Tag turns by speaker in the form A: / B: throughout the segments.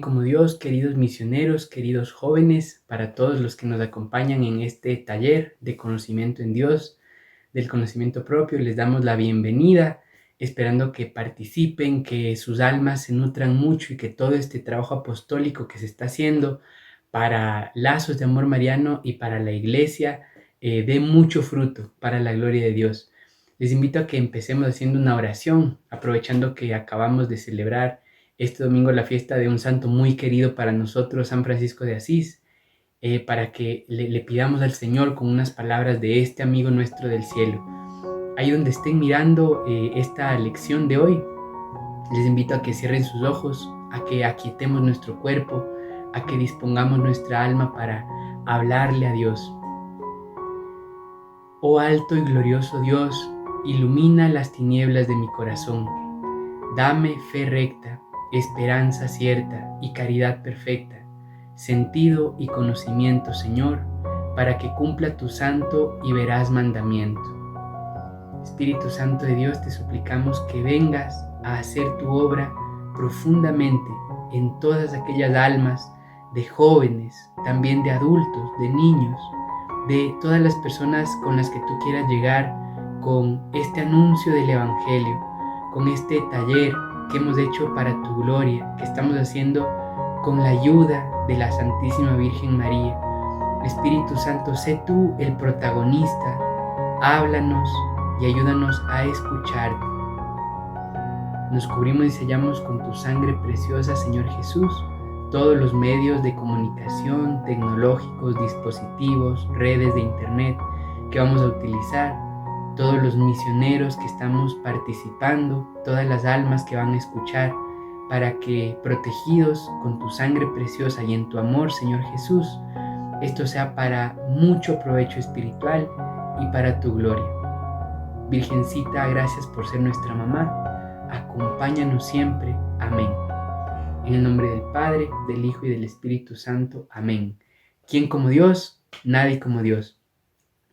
A: como Dios, queridos misioneros, queridos jóvenes, para todos los que nos acompañan en este taller de conocimiento en Dios, del conocimiento propio, les damos la bienvenida, esperando que participen, que sus almas se nutran mucho y que todo este trabajo apostólico que se está haciendo para Lazos de Amor Mariano y para la Iglesia dé mucho fruto para la gloria de Dios. Les invito a que empecemos haciendo una oración, aprovechando que acabamos de celebrar este domingo la fiesta de un santo muy querido para nosotros, San Francisco de Asís, para que le pidamos al Señor con unas palabras de este amigo nuestro del cielo. Ahí donde estén mirando esta lección de hoy, les invito a que cierren sus ojos, a que aquietemos nuestro cuerpo, a que dispongamos nuestra alma para hablarle a Dios. Oh alto y glorioso Dios, ilumina las tinieblas de mi corazón. Dame fe recta, esperanza cierta y caridad perfecta, sentido y conocimiento, Señor, para que cumpla tu santo y veraz mandamiento. Espíritu Santo de Dios, te suplicamos que vengas a hacer tu obra profundamente en todas aquellas almas de jóvenes, también de adultos, de niños, de todas las personas con las que tú quieras llegar con este anuncio del Evangelio, con este taller que hemos hecho para tu gloria, que estamos haciendo con la ayuda de la Santísima Virgen María. Espíritu Santo, sé tú el protagonista, háblanos y ayúdanos a escucharte. Nos cubrimos y sellamos con tu sangre preciosa, Señor Jesús, todos los medios de comunicación, tecnológicos, dispositivos, redes de internet que vamos a utilizar, todos los misioneros que estamos participando, todas las almas que van a escuchar, para que, protegidos con tu sangre preciosa y en tu amor, Señor Jesús, esto sea para mucho provecho espiritual y para tu gloria. Virgencita, gracias por ser nuestra mamá. Acompáñanos siempre. Amén. En el nombre del Padre, del Hijo y del Espíritu Santo. Amén. ¿Quién como Dios? Nadie como Dios.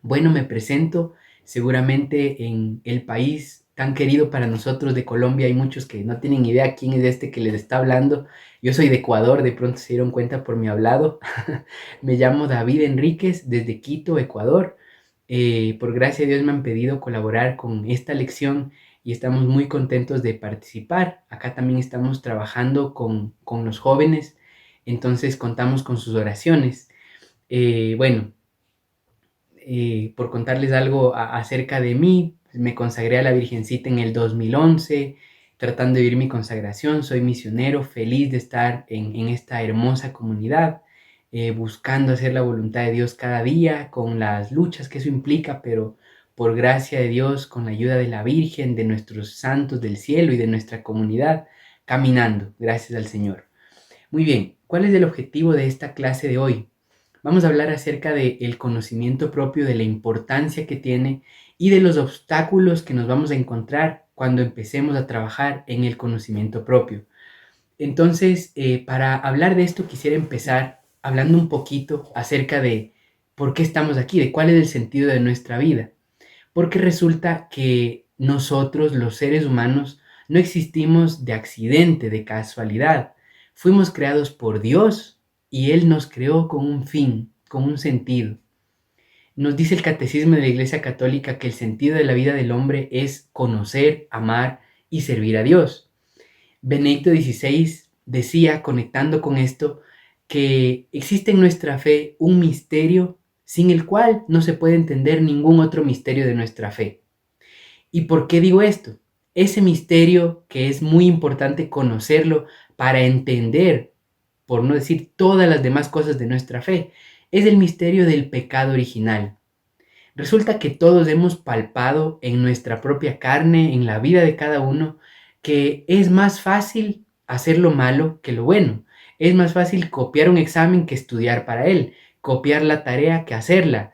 A: Bueno, me presento. Seguramente en el país tan querido para nosotros de Colombia hay muchos que no tienen idea quién es este que les está hablando. Yo soy de Ecuador, de pronto se dieron cuenta por mi hablado. Me llamo David Enríquez, desde Quito, Ecuador. Por gracia de Dios me han pedido colaborar con esta lección y estamos muy contentos de participar. Acá también estamos trabajando con los jóvenes, entonces contamos con sus oraciones. Por contarles algo acerca de mí, me consagré a la Virgencita en el 2011, tratando de vivir mi consagración. Soy misionero, feliz de estar en esta hermosa comunidad, buscando hacer la voluntad de Dios cada día, con las luchas que eso implica, pero por gracia de Dios, con la ayuda de la Virgen, de nuestros santos del cielo y de nuestra comunidad, caminando, gracias al Señor. Muy bien, ¿cuál es el objetivo de esta clase de hoy? Vamos a hablar acerca del conocimiento propio, de la importancia que tiene y de los obstáculos que nos vamos a encontrar cuando empecemos a trabajar en el conocimiento propio. Entonces, para hablar de esto quisiera empezar hablando un poquito acerca de por qué estamos aquí, de cuál es el sentido de nuestra vida. Porque resulta que nosotros, los seres humanos, no existimos de accidente, de casualidad. Fuimos creados por Dios y Él nos creó con un fin, con un sentido. Nos dice el Catecismo de la Iglesia Católica que el sentido de la vida del hombre es conocer, amar y servir a Dios. Benedicto XVI decía, conectando con esto, que existe en nuestra fe un misterio sin el cual no se puede entender ningún otro misterio de nuestra fe. ¿Y por qué digo esto? Ese misterio que es muy importante conocerlo para entender, por no decir todas las demás cosas de nuestra fe, es el misterio del pecado original. Resulta que todos hemos palpado en nuestra propia carne, en la vida de cada uno, que es más fácil hacer lo malo que lo bueno. Es más fácil copiar un examen que estudiar para él, copiar la tarea que hacerla.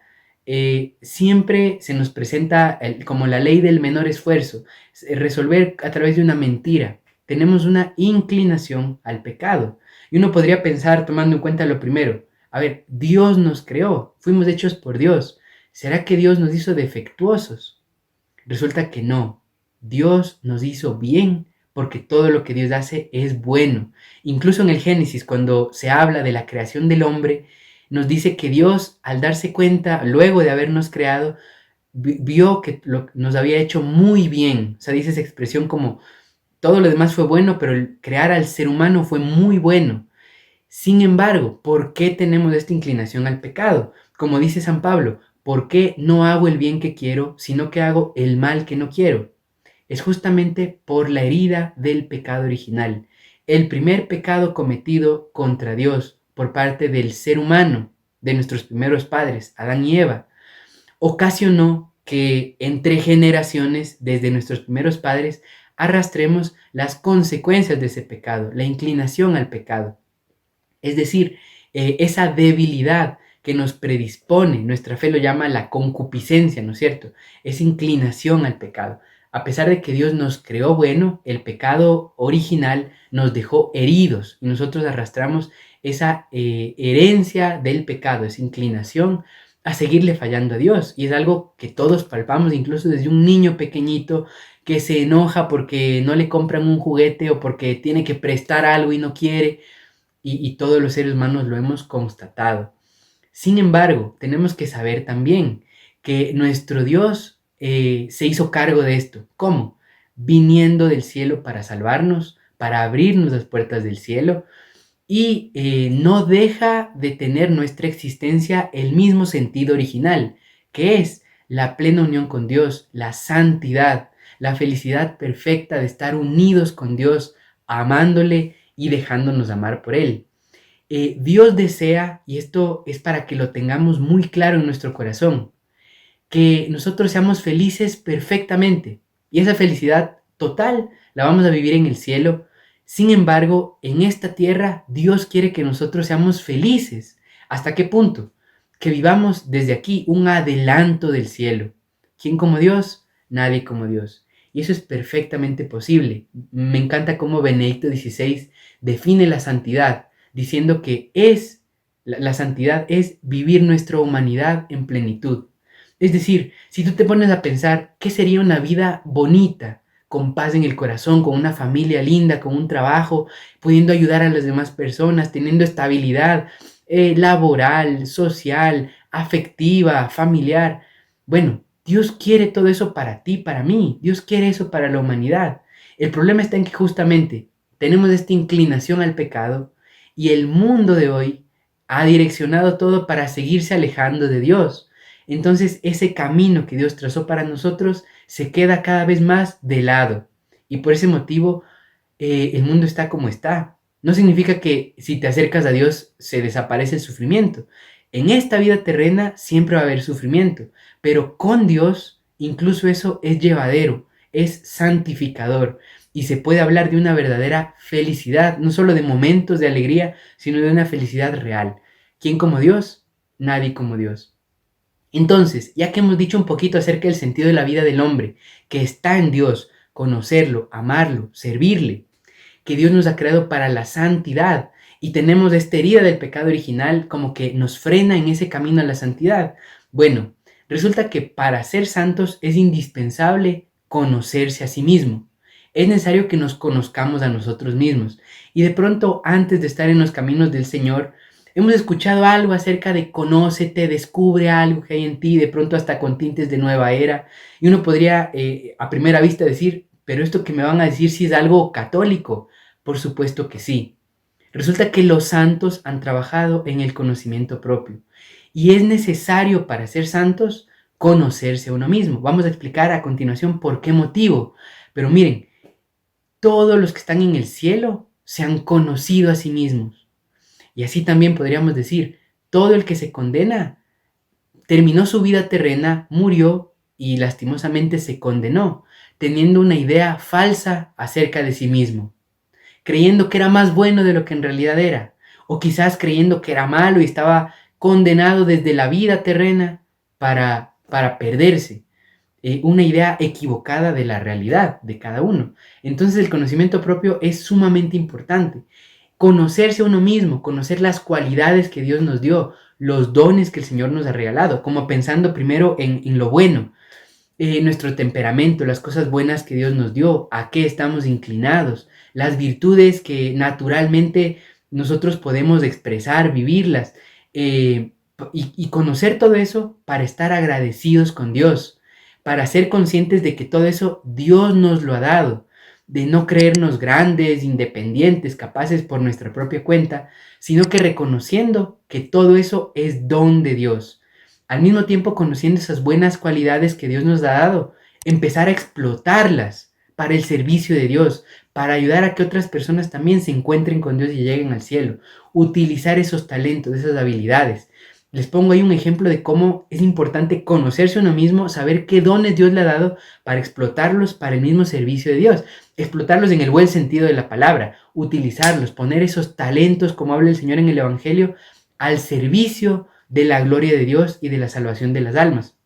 A: Siempre se nos presenta como la ley del menor esfuerzo, resolver a través de una mentira. Tenemos una inclinación al pecado. Y uno podría pensar, tomando en cuenta lo primero, a ver, Dios nos creó, fuimos hechos por Dios. ¿Será que Dios nos hizo defectuosos? Resulta que no. Dios nos hizo bien porque todo lo que Dios hace es bueno. Incluso en el Génesis, cuando se habla de la creación del hombre, nos dice que Dios, al darse cuenta, luego de habernos creado, vio que nos había hecho muy bien. O sea, dice esa expresión como todo lo demás fue bueno, pero el crear al ser humano fue muy bueno. Sin embargo, ¿por qué tenemos esta inclinación al pecado? Como dice San Pablo, ¿por qué no hago el bien que quiero, sino que hago el mal que no quiero? Es justamente por la herida del pecado original. El primer pecado cometido contra Dios por parte del ser humano, de nuestros primeros padres, Adán y Eva, ocasionó que entre generaciones, desde nuestros primeros padres, arrastremos las consecuencias de ese pecado, la inclinación al pecado. Es decir, esa debilidad que nos predispone, nuestra fe lo llama la concupiscencia, ¿no es cierto? Esa inclinación al pecado. A pesar de que Dios nos creó bueno, el pecado original nos dejó heridos y nosotros arrastramos esa herencia del pecado, esa inclinación a seguirle fallando a Dios. Y es algo que todos palpamos, incluso desde un niño pequeñito que se enoja porque no le compran un juguete o porque tiene que prestar algo y no quiere, y todos los seres humanos lo hemos constatado. Sin embargo, tenemos que saber también que nuestro Dios se hizo cargo de esto. ¿Cómo? Viniendo del cielo para salvarnos, para abrirnos las puertas del cielo, y no deja de tener nuestra existencia el mismo sentido original, que es la plena unión con Dios, la santidad, la felicidad perfecta de estar unidos con Dios, amándole y dejándonos amar por Él. Dios desea, y esto es para que lo tengamos muy claro en nuestro corazón, que nosotros seamos felices perfectamente. Y esa felicidad total la vamos a vivir en el cielo. Sin embargo, en esta tierra, Dios quiere que nosotros seamos felices. ¿Hasta qué punto? Que vivamos desde aquí un adelanto del cielo. ¿Quién como Dios? Nadie como Dios. Y eso es perfectamente posible. Me encanta cómo Benedicto XVI define la santidad, diciendo que la santidad es vivir nuestra humanidad en plenitud. Es decir, si tú te pones a pensar, ¿qué sería una vida bonita, con paz en el corazón, con una familia linda, con un trabajo, pudiendo ayudar a las demás personas, teniendo estabilidad laboral, social, afectiva, familiar? Bueno, Dios quiere todo eso para ti, para mí. Dios quiere eso para la humanidad. El problema está en que justamente tenemos esta inclinación al pecado y el mundo de hoy ha direccionado todo para seguirse alejando de Dios. Entonces ese camino que Dios trazó para nosotros se queda cada vez más de lado. Y por ese motivo el mundo está como está. No significa que si te acercas a Dios se desaparece el sufrimiento. En esta vida terrena siempre va a haber sufrimiento, pero con Dios incluso eso es llevadero, es santificador y se puede hablar de una verdadera felicidad, no solo de momentos de alegría, sino de una felicidad real. ¿Quién como Dios? Nadie como Dios. Entonces, ya que hemos dicho un poquito acerca del sentido de la vida del hombre, que está en Dios, conocerlo, amarlo, servirle, que Dios nos ha creado para la santidad y tenemos esta herida del pecado original como que nos frena en ese camino a la santidad. Bueno, resulta que para ser santos es indispensable conocerse a sí mismo. Es necesario que nos conozcamos a nosotros mismos. Y de pronto, antes de estar en los caminos del Señor, hemos escuchado algo acerca de conócete, descubre algo que hay en ti, de pronto hasta con tintes de nueva era. Y uno podría a primera vista decir, pero esto que me van a decir si es algo católico. Por supuesto que sí. Resulta que los santos han trabajado en el conocimiento propio. Y es necesario para ser santos conocerse a uno mismo. Vamos a explicar a continuación por qué motivo. Pero miren, todos los que están en el cielo se han conocido a sí mismos. Y así también podríamos decir, todo el que se condena terminó su vida terrena, murió y lastimosamente se condenó, teniendo una idea falsa acerca de sí mismo, creyendo que era más bueno de lo que en realidad era, o quizás creyendo que era malo y estaba condenado desde la vida terrena para perderse. Una idea equivocada de la realidad de cada uno. Entonces el conocimiento propio es sumamente importante. Conocerse a uno mismo, conocer las cualidades que Dios nos dio, los dones que el Señor nos ha regalado, como pensando primero en lo bueno. nuestro temperamento, las cosas buenas que Dios nos dio, a qué estamos inclinados, las virtudes que naturalmente nosotros podemos expresar, vivirlas, y conocer todo eso para estar agradecidos con Dios, para ser conscientes de que todo eso Dios nos lo ha dado, de no creernos grandes, independientes, capaces por nuestra propia cuenta, sino que reconociendo que todo eso es don de Dios. Al mismo tiempo, conociendo esas buenas cualidades que Dios nos ha dado, empezar a explotarlas para el servicio de Dios, para ayudar a que otras personas también se encuentren con Dios y lleguen al cielo. Utilizar esos talentos, esas habilidades. Les pongo ahí un ejemplo de cómo es importante conocerse uno mismo, saber qué dones Dios le ha dado para explotarlos para el mismo servicio de Dios. Explotarlos en el buen sentido de la palabra, utilizarlos, poner esos talentos, como habla el Señor en el Evangelio, al servicio de la gloria de Dios y de la salvación de las almas.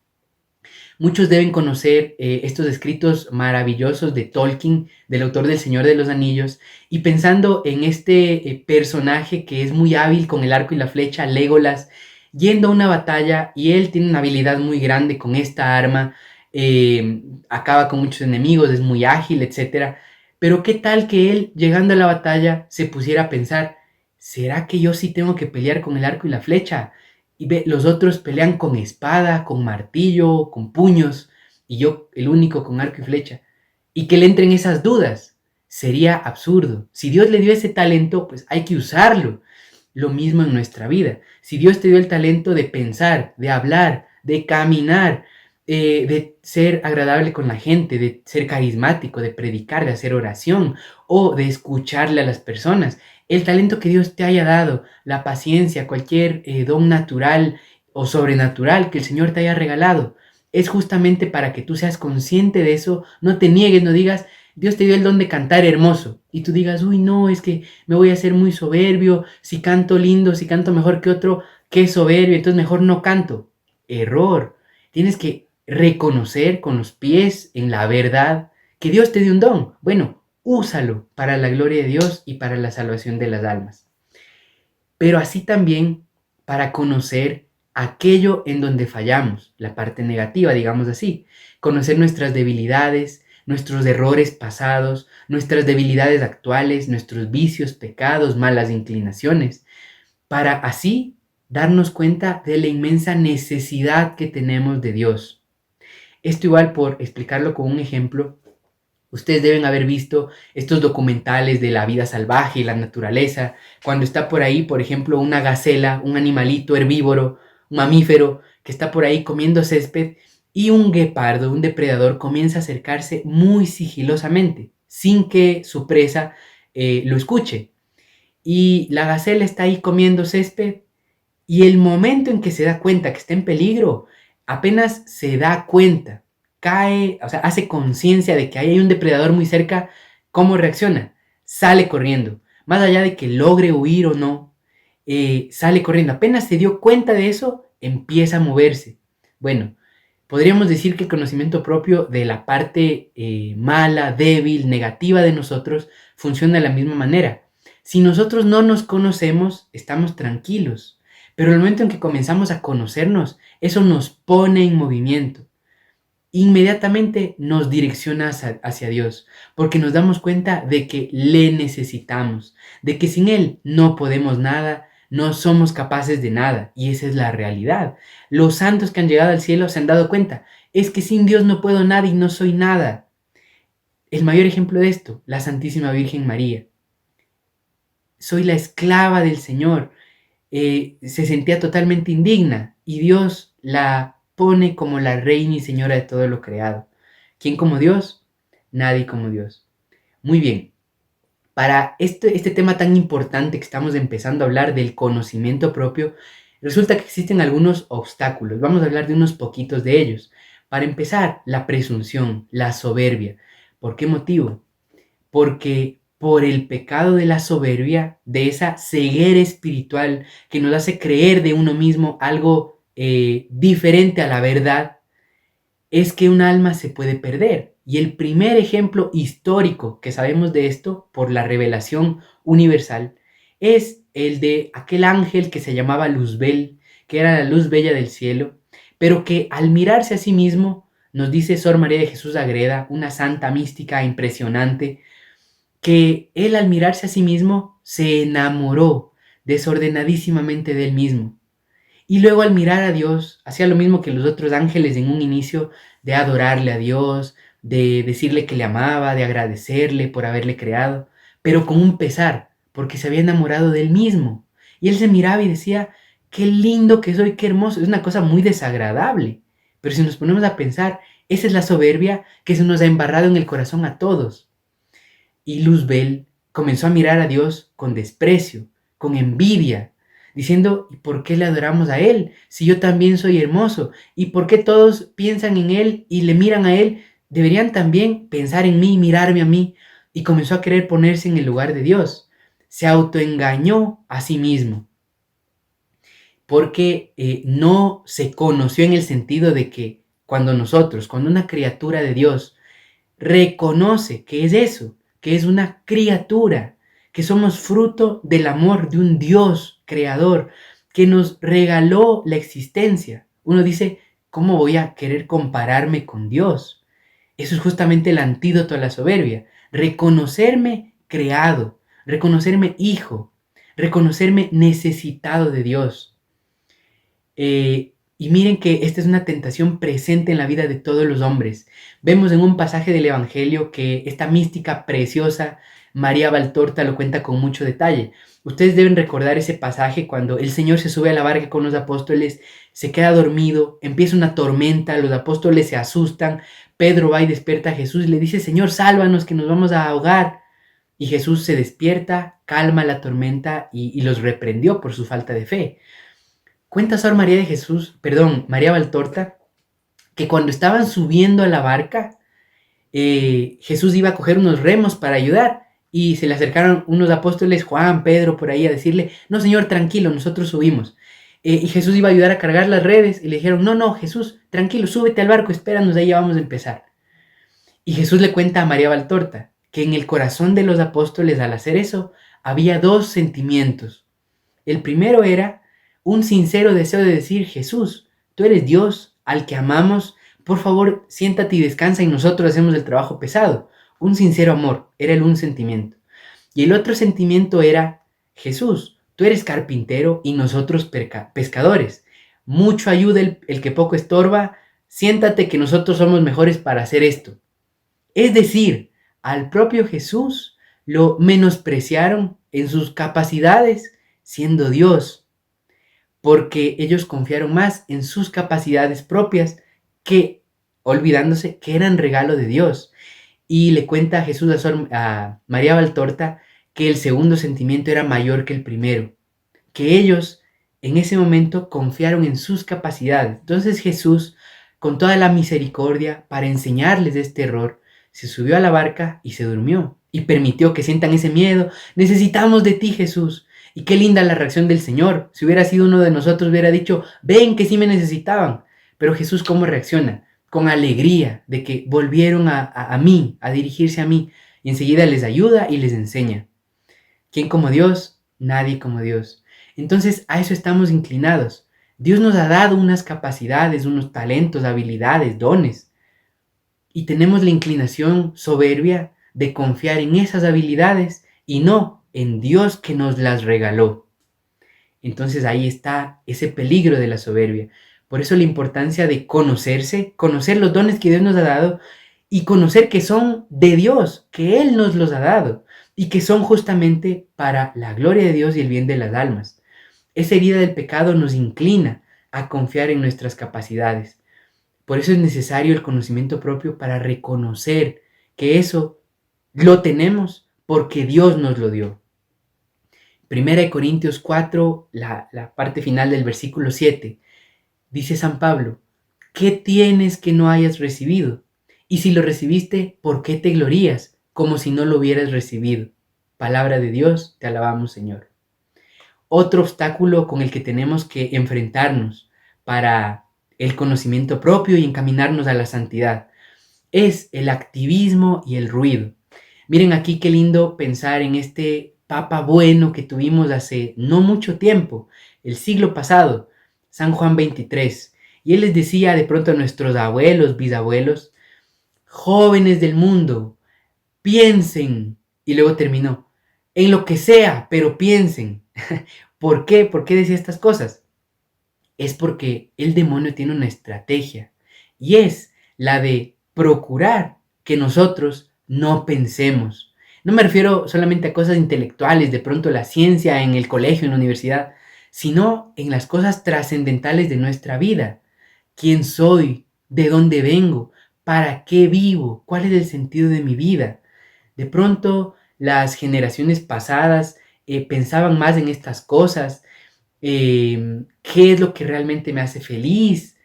A: Muchos deben conocer estos escritos maravillosos de Tolkien, del autor del Señor de los Anillos, y pensando en este personaje que es muy hábil con el arco y la flecha, Legolas, yendo a una batalla, y él tiene una habilidad muy grande con esta arma, acaba con muchos enemigos, es muy ágil, etc. Pero qué tal que él, llegando a la batalla, se pusiera a pensar, ¿será que yo sí tengo que pelear con el arco y la flecha? Y ve, los otros pelean con espada, con martillo, con puños, y yo el único con arco y flecha. Y que le entren esas dudas. Sería absurdo. Si Dios le dio ese talento, pues hay que usarlo. Lo mismo en nuestra vida. Si Dios te dio el talento de pensar, de hablar, de caminar, de ser agradable con la gente, de ser carismático, de predicar, de hacer oración o de escucharle a las personas, el talento que Dios te haya dado, la paciencia, cualquier don natural o sobrenatural que el Señor te haya regalado, es justamente para que tú seas consciente de eso, no te niegues, no digas, Dios te dio el don de cantar hermoso, y tú digas, uy, no, es que me voy a hacer muy soberbio, si canto lindo, si canto mejor que otro, qué soberbio, entonces mejor no canto. Error. Tienes que reconocer con los pies en la verdad que Dios te dio un don. Bueno, úsalo para la gloria de Dios y para la salvación de las almas. Pero así también para conocer aquello en donde fallamos, la parte negativa, digamos así, conocer nuestras debilidades, nuestros errores pasados, nuestras debilidades actuales, nuestros vicios, pecados, malas inclinaciones, para así darnos cuenta de la inmensa necesidad que tenemos de Dios. Esto igual por explicarlo con un ejemplo, ustedes deben haber visto estos documentales de la vida salvaje y la naturaleza, cuando está por ahí, por ejemplo, una gacela, un animalito herbívoro, un mamífero, que está por ahí comiendo césped y un guepardo, un depredador, comienza a acercarse muy sigilosamente, sin que su presa lo escuche. Y la gacela está ahí comiendo césped y el momento en que se da cuenta que está en peligro, apenas se da cuenta, cae, o sea, hace conciencia de que ahí hay un depredador muy cerca, ¿cómo reacciona? Sale corriendo. Más allá de que logre huir o no, sale corriendo. Apenas se dio cuenta de eso, empieza a moverse. Bueno, podríamos decir que el conocimiento propio de la parte mala, débil, negativa de nosotros funciona de la misma manera. Si nosotros no nos conocemos, estamos tranquilos. Pero el momento en que comenzamos a conocernos, eso nos pone en movimiento. Inmediatamente nos direcciona hacia Dios, porque nos damos cuenta de que le necesitamos, de que sin Él no podemos nada, no somos capaces de nada, y esa es la realidad. Los santos que han llegado al cielo se han dado cuenta, es que sin Dios no puedo nada y no soy nada. El mayor ejemplo de esto, la Santísima Virgen María. Soy la esclava del Señor. Se sentía totalmente indigna y Dios la pone como la reina y señora de todo lo creado. ¿Quién como Dios? Nadie como Dios. Muy bien, para este tema tan importante que estamos empezando a hablar del conocimiento propio, resulta que existen algunos obstáculos. Vamos a hablar de unos poquitos de ellos. Para empezar, la presunción, la soberbia. ¿Por qué motivo? Porque por el pecado de la soberbia, de esa ceguera espiritual que nos hace creer de uno mismo algo diferente a la verdad, es que un alma se puede perder. Y el primer ejemplo histórico que sabemos de esto, por la revelación universal, es el de aquel ángel que se llamaba Luzbel, que era la luz bella del cielo, pero que al mirarse a sí mismo Nos dice Sor María de Jesús Agreda, una santa mística impresionante, que él al mirarse a sí mismo se enamoró desordenadísimamente de él mismo. Y luego al mirar a Dios, hacía lo mismo que los otros ángeles en un inicio, de adorarle a Dios, de decirle que le amaba, de agradecerle por haberle creado, pero con un pesar, porque se había enamorado de él mismo. Y él se miraba y decía, qué lindo que soy, qué hermoso. Es una cosa muy desagradable. Pero si nos ponemos a pensar, esa es la soberbia que se nos ha embarrado en el corazón a todos. Y Luzbel comenzó a mirar a Dios con desprecio, con envidia, diciendo, ¿y por qué le adoramos a Él si yo también soy hermoso? ¿Y por qué todos piensan en Él y le miran a Él? Deberían también pensar en mí, mirarme a mí. Y comenzó a querer ponerse en el lugar de Dios. Se autoengañó a sí mismo, porque no se conoció en el sentido de que cuando una criatura de Dios reconoce que es eso, que es una criatura, que somos fruto del amor de un Dios creador que nos regaló la existencia. Uno dice, ¿cómo voy a querer compararme con Dios? Eso es justamente el antídoto a la soberbia. Reconocerme creado, reconocerme hijo, reconocerme necesitado de Dios. Y miren que esta es una tentación presente en la vida de todos los hombres. Vemos en un pasaje del Evangelio que esta mística preciosa, María Valtorta, lo cuenta con mucho detalle. Ustedes deben recordar ese pasaje cuando el Señor se sube a la barca con los apóstoles, se queda dormido, empieza una tormenta, los apóstoles se asustan, Pedro va y despierta a Jesús y le dice, Señor, sálvanos que nos vamos a ahogar. Y Jesús se despierta, calma la tormenta y los reprendió por su falta de fe. Cuenta Sor María de Jesús, María Valtorta, que cuando estaban subiendo a la barca, Jesús iba a coger unos remos para ayudar y se le acercaron unos apóstoles, Juan, Pedro, por ahí a decirle, no señor, tranquilo, nosotros subimos. Y Jesús iba a ayudar a cargar las redes y le dijeron, no, Jesús, tranquilo, súbete al barco, espéranos, ahí ya vamos a empezar. Y Jesús le cuenta a María Valtorta que en el corazón de los apóstoles al hacer eso había dos sentimientos. El primero era un sincero deseo de decir, Jesús, tú eres Dios al que amamos, por favor, siéntate y descansa y nosotros hacemos el trabajo pesado. Un sincero amor, era un sentimiento. Y el otro sentimiento era, Jesús, tú eres carpintero y nosotros pescadores. Mucho ayuda el que poco estorba, siéntate que nosotros somos mejores para hacer esto. Es decir, al propio Jesús lo menospreciaron en sus capacidades, siendo Dios, porque ellos confiaron más en sus capacidades propias que olvidándose que eran regalo de Dios. Y le cuenta a Jesús a María Valtorta que el segundo sentimiento era mayor que el primero, que ellos en ese momento confiaron en sus capacidades. Entonces Jesús, con toda la misericordia para enseñarles de este error, se subió a la barca y se durmió y permitió que sientan ese miedo. Necesitamos de ti, Jesús. Y qué linda la reacción del Señor. Si hubiera sido uno de nosotros, hubiera dicho, ven que sí me necesitaban. Pero Jesús, ¿cómo reacciona? Con alegría de que volvieron a mí, a dirigirse a mí. Y enseguida les ayuda y les enseña. ¿Quién como Dios? Nadie como Dios. Entonces a eso estamos inclinados. Dios nos ha dado unas capacidades, unos talentos, habilidades, dones. Y tenemos la inclinación soberbia de confiar en esas habilidades y no en Dios que nos las regaló. Entonces ahí está ese peligro de la soberbia. Por eso la importancia de conocerse, conocer los dones que Dios nos ha dado y conocer que son de Dios, que Él nos los ha dado y que son justamente para la gloria de Dios y el bien de las almas. Esa herida del pecado nos inclina a confiar en nuestras capacidades. Por eso es necesario el conocimiento propio para reconocer que eso lo tenemos porque Dios nos lo dio. Primera de Corintios 4, la parte final del versículo 7, dice San Pablo, ¿qué tienes que no hayas recibido? Y si lo recibiste, ¿por qué te glorías como si no lo hubieras recibido? Palabra de Dios, te alabamos, Señor. Otro obstáculo con el que tenemos que enfrentarnos para el conocimiento propio y encaminarnos a la santidad es el activismo y el ruido. Miren aquí qué lindo pensar en este Papa bueno que tuvimos hace no mucho tiempo, el siglo pasado, San Juan XXIII. Y él les decía de pronto a nuestros abuelos, bisabuelos: jóvenes del mundo, piensen. Y luego terminó: en lo que sea, pero piensen. ¿Por qué? ¿Por qué decía estas cosas? Es porque el demonio tiene una estrategia, y es la de procurar que nosotros no pensemos. No me refiero solamente a cosas intelectuales, de pronto la ciencia en el colegio, en la universidad, sino en las cosas trascendentales de nuestra vida. ¿Quién soy? ¿De dónde vengo? ¿Para qué vivo? ¿Cuál es el sentido de mi vida? De pronto las generaciones pasadas pensaban más en estas cosas. ¿Qué es lo que realmente me hace feliz?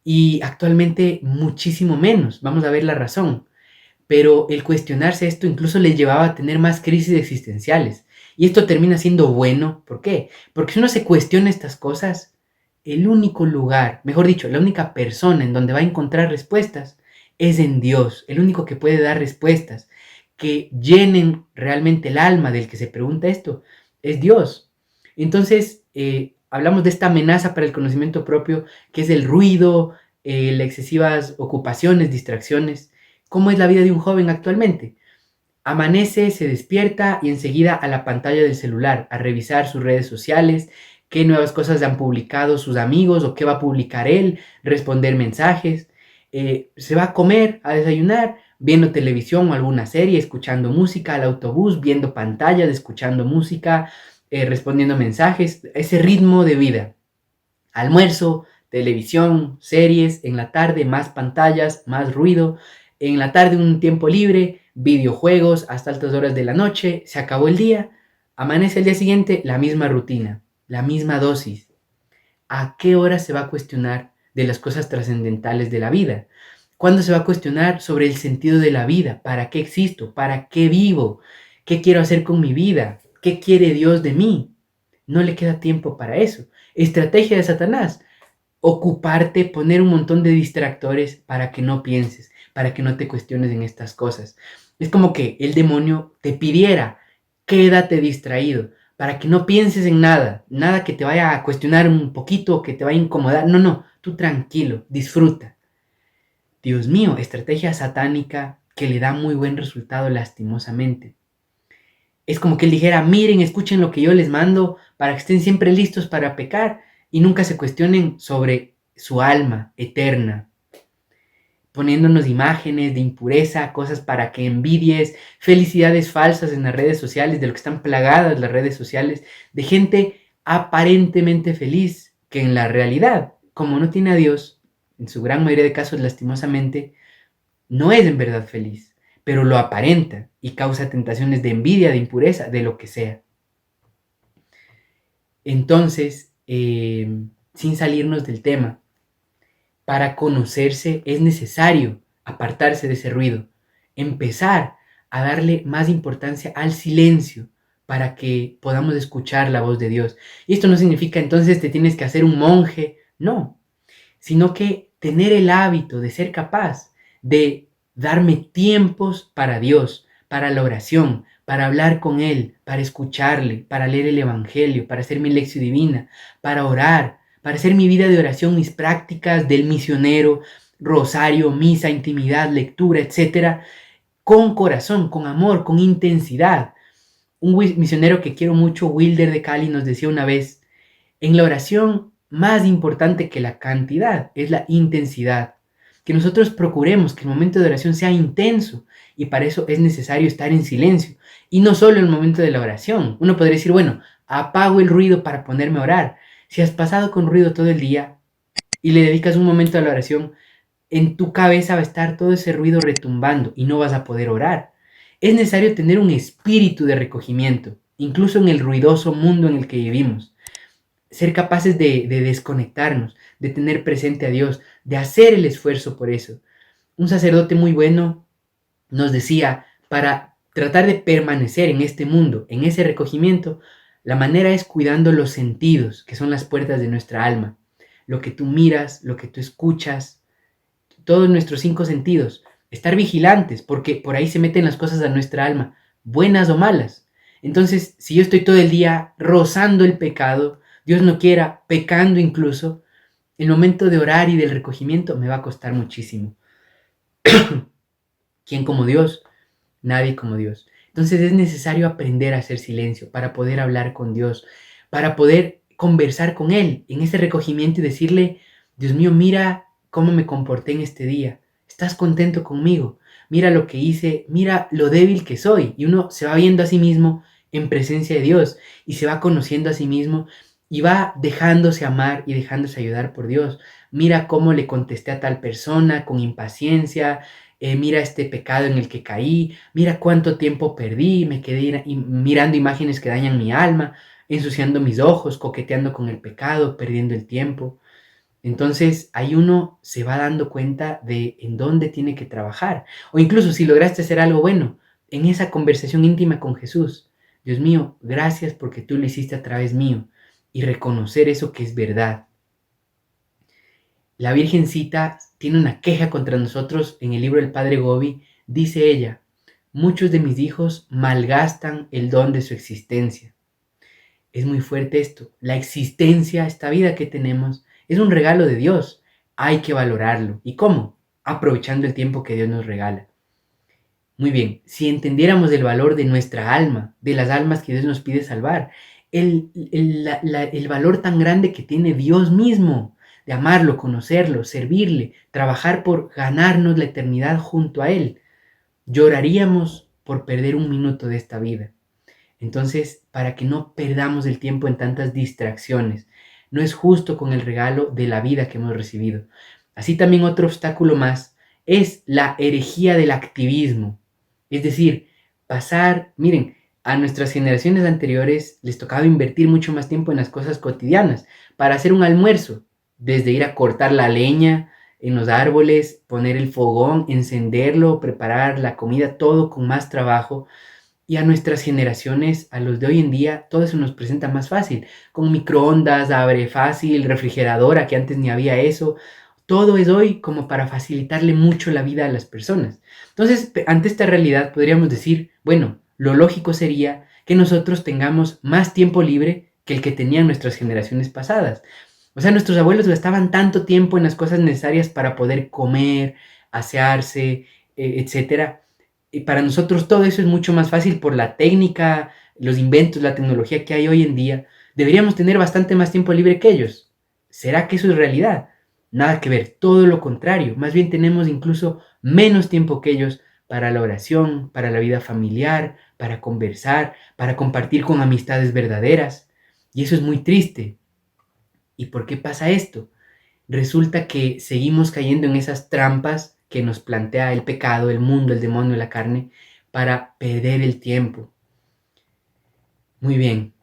A: Y actualmente muchísimo menos. Vamos a ver la razón. Pero el cuestionarse esto incluso les llevaba a tener más crisis existenciales. Y esto termina siendo bueno. ¿Por qué? Porque si uno se cuestiona estas cosas, el único lugar, mejor dicho, la única persona en donde va a encontrar respuestas es en Dios. El único que puede dar respuestas que llenen realmente el alma del que se pregunta esto es Dios. Entonces, hablamos de esta amenaza para el conocimiento propio, que es el ruido, las excesivas ocupaciones, distracciones. ¿Cómo es la vida de un joven actualmente? Amanece, se despierta y enseguida a la pantalla del celular, a revisar sus redes sociales, qué nuevas cosas han publicado sus amigos o qué va a publicar él, responder mensajes. Se va a comer, a desayunar, viendo televisión o alguna serie, escuchando música, al autobús, viendo pantallas, escuchando música, respondiendo mensajes, ese ritmo de vida. Almuerzo, televisión, series, en la tarde más pantallas, más ruido, en la tarde un tiempo libre, videojuegos hasta altas horas de la noche, se acabó el día, amanece el día siguiente, la misma rutina, la misma dosis. ¿A qué hora se va a cuestionar de las cosas trascendentales de la vida? ¿Cuándo se va a cuestionar sobre el sentido de la vida? ¿Para qué existo? ¿Para qué vivo? ¿Qué quiero hacer con mi vida? ¿Qué quiere Dios de mí? No le queda tiempo para eso. Estrategia de Satanás: ocuparte, poner un montón de distractores para que no pienses, para que no te cuestiones en estas cosas. Es como que el demonio te pidiera: quédate distraído, para que no pienses en nada, nada que te vaya a cuestionar un poquito, que te vaya a incomodar. No, no, tú tranquilo, disfruta. Dios mío, estrategia satánica que le da muy buen resultado lastimosamente. Es como que él dijera: miren, escuchen lo que yo les mando para que estén siempre listos para pecar y nunca se cuestionen sobre su alma eterna, poniéndonos imágenes de impureza, cosas para que envidies, felicidades falsas en las redes sociales, de lo que están plagadas las redes sociales, de gente aparentemente feliz, que en la realidad, como no tiene a Dios, en su gran mayoría de casos lastimosamente, no es en verdad feliz, pero lo aparenta y causa tentaciones de envidia, de impureza, de lo que sea. Entonces, sin salirnos del tema, para conocerse es necesario apartarse de ese ruido, empezar a darle más importancia al silencio para que podamos escuchar la voz de Dios. Y esto no significa entonces te tienes que hacer un monje, no, sino que tener el hábito de ser capaz de darme tiempos para Dios, para la oración, para hablar con Él, para escucharle, para leer el Evangelio, para hacer mi lección divina, para orar, para hacer mi vida de oración, mis prácticas del misionero, rosario, misa, intimidad, lectura, etcétera, con corazón, con amor, con intensidad. Un misionero que quiero mucho, Wilder de Cali, nos decía una vez: en la oración, más importante que la cantidad es la intensidad. Que nosotros procuremos que el momento de oración sea intenso, y para eso es necesario estar en silencio. Y no solo en el momento de la oración. Uno podría decir: bueno, apago el ruido para ponerme a orar. Si has pasado con ruido todo el día y le dedicas un momento a la oración, en tu cabeza va a estar todo ese ruido retumbando y no vas a poder orar. Es necesario tener un espíritu de recogimiento, incluso en el ruidoso mundo en el que vivimos. Ser capaces de desconectarnos, de tener presente a Dios, de hacer el esfuerzo por eso. Un sacerdote muy bueno nos decía: para tratar de permanecer en este mundo, en ese recogimiento, la manera es cuidando los sentidos, que son las puertas de nuestra alma. Lo que tú miras, lo que tú escuchas, todos nuestros 5 sentidos. Estar vigilantes, porque por ahí se meten las cosas a nuestra alma, buenas o malas. Entonces, si yo estoy todo el día rozando el pecado, Dios no quiera, pecando incluso, El momento de orar y del recogimiento me va a costar muchísimo. ¿Quién como Dios? Nadie como Dios. Entonces es necesario aprender a hacer silencio para poder hablar con Dios, para poder conversar con Él en ese recogimiento y decirle, Dios mío, mira cómo me comporté en este día. ¿Estás contento conmigo? Mira lo que hice, mira lo débil que soy. Y uno se va viendo a sí mismo en presencia de Dios y se va conociendo a sí mismo y va dejándose amar y dejándose ayudar por Dios. Mira cómo le contesté a tal persona con impaciencia, mira este pecado en el que caí, mira cuánto tiempo perdí, me quedé mirando imágenes que dañan mi alma, ensuciando mis ojos, coqueteando con el pecado, perdiendo el tiempo. Entonces ahí uno se va dando cuenta de en dónde tiene que trabajar. O incluso si lograste hacer algo bueno, en esa conversación íntima con Jesús. Dios mío, gracias porque tú lo hiciste a través mío. Y reconocer eso que es verdad. La Virgencita tiene una queja contra nosotros en el libro del Padre Gobi. Dice ella, muchos de mis hijos malgastan el don de su existencia. Es muy fuerte esto. La existencia, esta vida que tenemos, es un regalo de Dios. Hay que valorarlo. ¿Y cómo? Aprovechando el tiempo que Dios nos regala. Muy bien, si entendiéramos el valor de nuestra alma, de las almas que Dios nos pide salvar, el valor tan grande que tiene Dios mismo, de amarlo, conocerlo, servirle, trabajar por ganarnos la eternidad junto a Él, lloraríamos por perder un minuto de esta vida. Entonces, para que no perdamos el tiempo en tantas distracciones, no es justo con el regalo de la vida que hemos recibido. Así también otro obstáculo más es la herejía del activismo. Es decir, miren, a nuestras generaciones anteriores les tocaba invertir mucho más tiempo en las cosas cotidianas, para hacer un almuerzo, desde ir a cortar la leña en los árboles, poner el fogón, encenderlo, preparar la comida, todo con más trabajo. Y a nuestras generaciones, a los de hoy en día, todo eso nos presenta más fácil. Con microondas, abre fácil, refrigeradora, que antes ni había eso. Todo es hoy como para facilitarle mucho la vida a las personas. Entonces, ante esta realidad podríamos decir, bueno, lo lógico sería que nosotros tengamos más tiempo libre que el que tenían nuestras generaciones pasadas. O sea, nuestros abuelos gastaban tanto tiempo en las cosas necesarias para poder comer, asearse, etcétera. Y para nosotros todo eso es mucho más fácil por la técnica, los inventos, la tecnología que hay hoy en día. Deberíamos tener bastante más tiempo libre que ellos. ¿Será que eso es realidad? Nada que ver, todo lo contrario. Más bien tenemos incluso menos tiempo que ellos para la oración, para la vida familiar, para conversar, para compartir con amistades verdaderas. Y eso es muy triste. ¿Y por qué pasa esto? Resulta que seguimos cayendo en esas trampas que nos plantea el pecado, el mundo, el demonio, la carne, para perder el tiempo. Muy bien.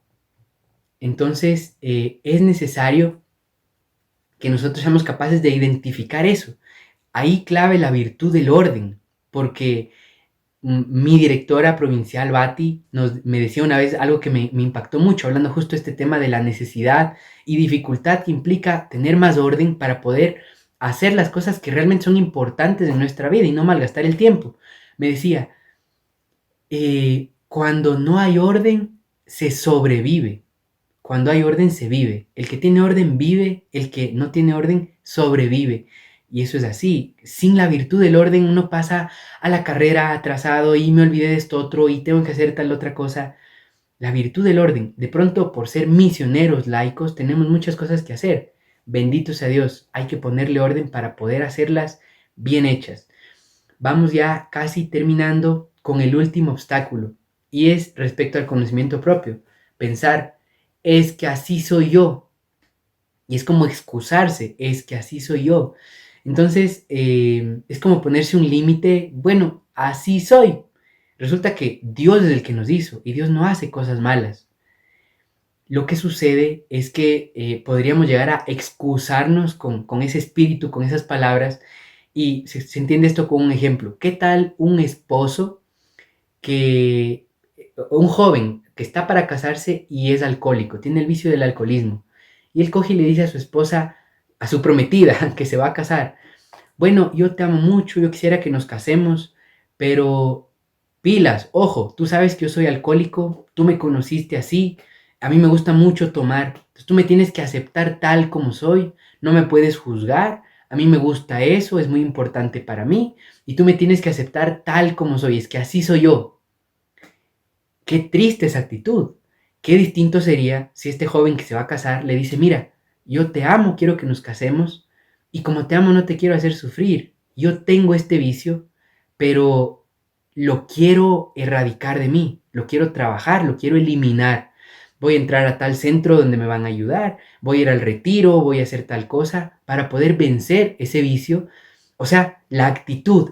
A: Entonces, es necesario que nosotros seamos capaces de identificar eso. Ahí clave la virtud del orden, porque mi directora provincial, Bati, me decía una vez algo que me impactó mucho, hablando justo de este tema de la necesidad y dificultad que implica tener más orden para poder hacer las cosas que realmente son importantes en nuestra vida y no malgastar el tiempo. Me decía, cuando no hay orden, se sobrevive. Cuando hay orden, se vive. El que tiene orden vive, el que no tiene orden sobrevive. Y eso es así. Sin la virtud del orden uno pasa a la carrera atrasado y me olvidé de esto otro y tengo que hacer tal otra cosa. La virtud del orden. De pronto, por ser misioneros laicos, tenemos muchas cosas que hacer. Bendito sea Dios. Hay que ponerle orden para poder hacerlas bien hechas. Vamos ya casi terminando con el último obstáculo y es respecto al conocimiento propio. Pensar, es que así soy yo. Y es como excusarse, es que así soy yo. Entonces, es como ponerse un límite, bueno, así soy. Resulta que Dios es el que nos hizo y Dios no hace cosas malas. Lo que sucede es que podríamos llegar a excusarnos con ese espíritu, con esas palabras, y se entiende esto con un ejemplo. ¿Qué tal un esposo un joven que está para casarse y es alcohólico, tiene el vicio del alcoholismo, y él coge y le dice a su esposa, a su prometida, que se va a casar, bueno, yo te amo mucho, yo quisiera que nos casemos, pero pilas, ojo, tú sabes que yo soy alcohólico, tú me conociste así, a mí me gusta mucho tomar, entonces tú me tienes que aceptar tal como soy, no me puedes juzgar, a mí me gusta eso, es muy importante para mí, y tú me tienes que aceptar tal como soy, es que así soy yo. Qué triste esa actitud. Qué distinto sería si este joven que se va a casar le dice, mira, yo te amo, quiero que nos casemos, y como te amo no te quiero hacer sufrir. Yo tengo este vicio, pero lo quiero erradicar de mí, lo quiero trabajar, lo quiero eliminar. Voy a entrar a tal centro donde me van a ayudar, voy a ir al retiro, voy a hacer tal cosa para poder vencer ese vicio. O sea, en la actitud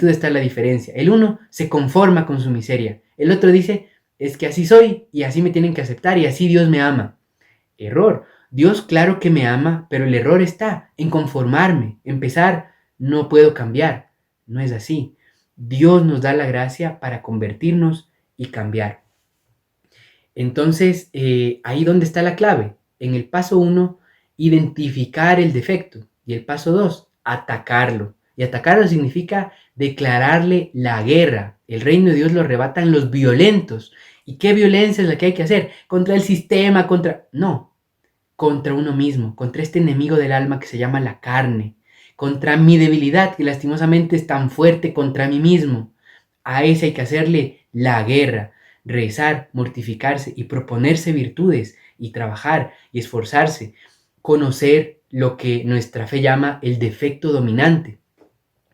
A: está la diferencia. El uno se conforma con su miseria, el otro dice, es que así soy y así me tienen que aceptar y así Dios me ama. Error. Dios claro que me ama, pero el error está en conformarme, en pensar, no puedo cambiar. No es así. Dios nos da la gracia para convertirnos y cambiar. Entonces, ahí donde está la clave. En el paso 1, identificar el defecto. Y el paso 2, atacarlo. Y atacarlo significa declararle la guerra. El reino de Dios lo arrebatan los violentos. ¿Y qué violencia es la que hay que hacer? Contra el sistema, No, contra uno mismo, contra este enemigo del alma que se llama la carne, contra mi debilidad que lastimosamente es tan fuerte contra mí mismo. A ese hay que hacerle la guerra, rezar, mortificarse y proponerse virtudes y trabajar y esforzarse, conocer lo que nuestra fe llama el defecto dominante.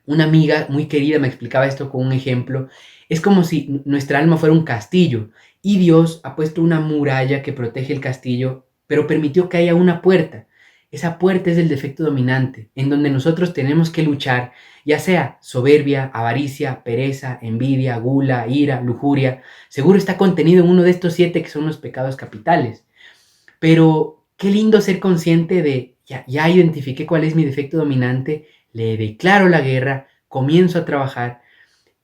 A: Una amiga muy querida me explicaba esto con un ejemplo. Es como si nuestra alma fuera un castillo y Dios ha puesto una muralla que protege el castillo, pero permitió que haya una puerta. Esa puerta es el defecto dominante, en donde nosotros tenemos que luchar, ya sea soberbia, avaricia, pereza, envidia, gula, ira, lujuria. Seguro está contenido en uno de estos 7 que son los pecados capitales. Pero qué lindo ser consciente de, ya identifiqué cuál es mi defecto dominante, le declaro la guerra, comienzo a trabajar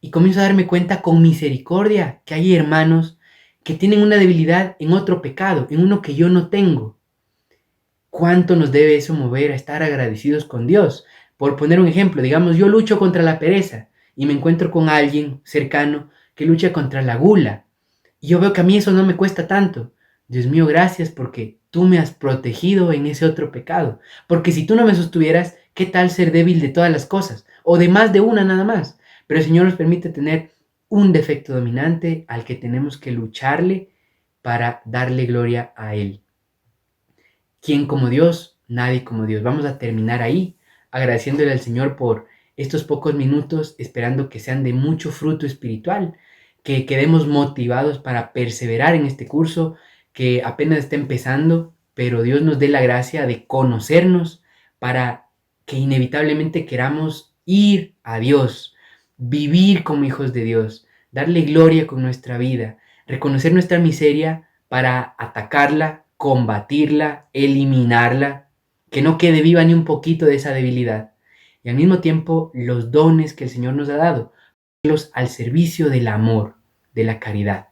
A: y comienzo a darme cuenta con misericordia que hay hermanos que tienen una debilidad en otro pecado, en uno que yo no tengo. ¿Cuánto nos debe eso mover a estar agradecidos con Dios? Por poner un ejemplo, digamos, yo lucho contra la pereza y me encuentro con alguien cercano que lucha contra la gula. Y yo veo que a mí eso no me cuesta tanto. Dios mío, gracias porque tú me has protegido en ese otro pecado. Porque si tú no me sostuvieras, ¿qué tal ser débil de todas las cosas? O de más de una nada más. Pero el Señor nos permite tener un defecto dominante al que tenemos que lucharle para darle gloria a Él. ¿Quién como Dios? Nadie como Dios. Vamos a terminar ahí, agradeciéndole al Señor por estos pocos minutos, esperando que sean de mucho fruto espiritual, que quedemos motivados para perseverar en este curso que apenas está empezando, pero Dios nos dé la gracia de conocernos para que inevitablemente queramos ir a Dios, vivir como hijos de Dios, darle gloria con nuestra vida, reconocer nuestra miseria para atacarla, combatirla, eliminarla, que no quede viva ni un poquito de esa debilidad. Y al mismo tiempo los dones que el Señor nos ha dado, ponerlos al servicio del amor, de la caridad.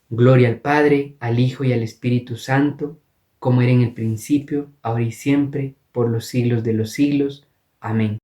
A: Gloria al Padre, al Hijo y al Espíritu Santo, como era en el principio, ahora y siempre, por los siglos de los siglos. Amén.